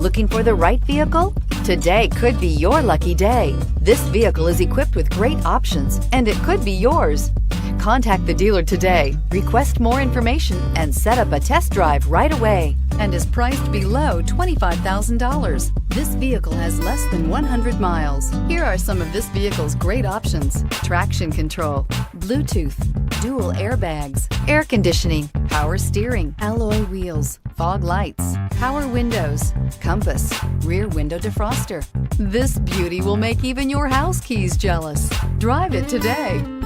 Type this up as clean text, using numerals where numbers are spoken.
Looking for the right vehicle? Today could be your lucky day. This vehicle is equipped with great options, and it could be yours. Contact the dealer today, request more information, and set up a test drive right away, and is priced below $25,000. This vehicle has less than 100 miles. Here are some of this vehicle's great options: traction control, Bluetooth, dual airbags, air conditioning, power steering, alloy wheels, fog lights, power windows, compass, rear window defroster. This beauty will make even your house keys jealous. Drive it today.